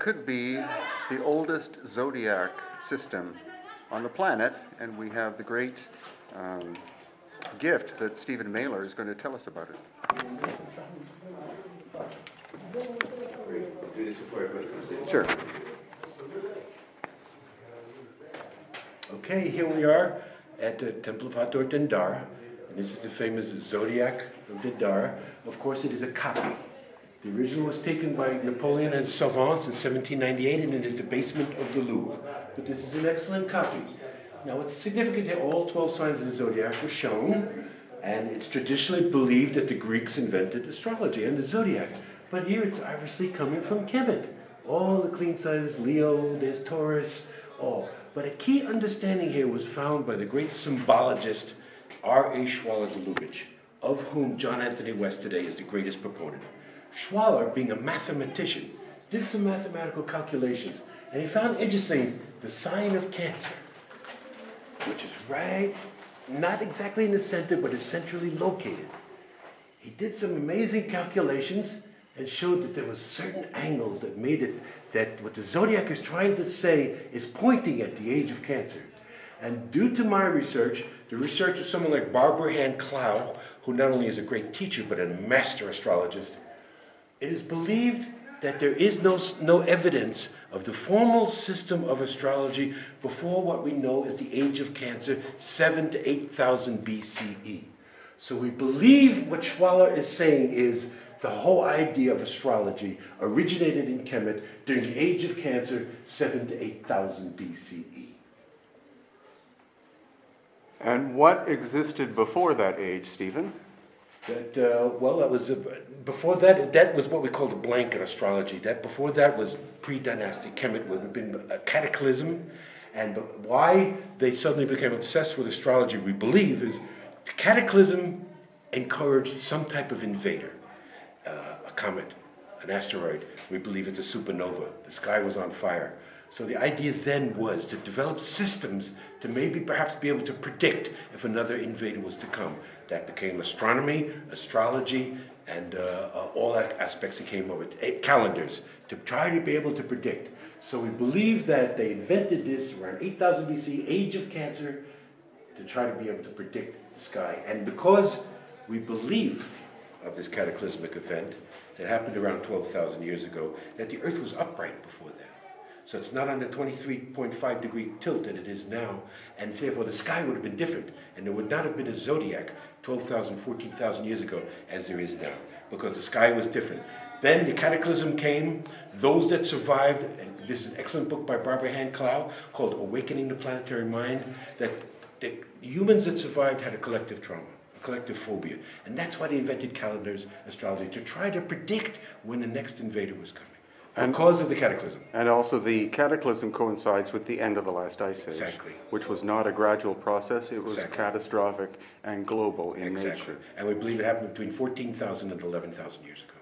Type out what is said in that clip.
could be the oldest zodiac system on the planet, and we have the great gift that Stephen Mehler is going to tell us about it. Sure. Okay, here we are at the Temple of Hathor Dendar. This is the famous Zodiac of Dendar. Of course, it is a copy. The original was taken by Napoleon and savants in 1798, and it is the basement of the Louvre. But this is an excellent copy. Now, what's significant here, all 12 signs of the Zodiac were shown, and it's traditionally believed that the Greeks invented astrology and the Zodiac. But here it's obviously coming from Kemet. All the clean signs, Leo, there's Taurus, all. But a key understanding here was found by the great symbologist R.A. Schwaller-Golubich, of whom John Anthony West today is the greatest proponent. Schwaller, being a mathematician, did some mathematical calculations, and he found, interesting, the sign of Cancer, which is right, not exactly in the center, but is centrally located. He did some amazing calculations and showed that there was certain angles that made it that what the Zodiac is trying to say is pointing at the age of Cancer. And due to my research, the research of someone like Barbara Hand Clow, who not only is a great teacher but a master astrologist, it is believed that there is no evidence of the formal system of astrology before what we know as the age of Cancer, 7,000 to 8,000 BCE. So we believe what Schwaller is saying is the whole idea of astrology originated in Kemet during the age of Cancer, 7,000 to 8,000 BCE. And what existed before that age, Stephen? Before that was what we called a blanket astrology. Before that was pre-dynastic Kemet, would have been a cataclysm. And why they suddenly became obsessed with astrology, we believe, is the cataclysm encouraged some type of invader. A comet, an asteroid, we believe it's a supernova. The sky was on fire. So the idea then was to develop systems to maybe perhaps be able to predict if another invader was to come. That became astronomy, astrology, and all aspects that came of it. Calendars, to try to be able to predict. So we believe that they invented this around 8,000 BC, age of Cancer, to try to be able to predict the sky. And because we believe of this cataclysmic event that happened around 12,000 years ago, that the Earth was upright before that. So it's not on the 23.5 degree tilt that it is now, and therefore the sky would have been different, and there would not have been a zodiac 12,000, 14,000 years ago as there is now, because the sky was different. Then the cataclysm came. Those that survived, and this is an excellent book by Barbara Hand Clow called Awakening the Planetary Mind, that the humans that survived had a collective trauma, a collective phobia. And that's why they invented calendars, astrology, to try to predict when the next invader was coming. Because of the cataclysm. And also the cataclysm coincides with the end of the last ice age. Exactly. Which was not a gradual process, it was catastrophic and global in nature. And we believe it happened between 14,000 and 11,000 years ago.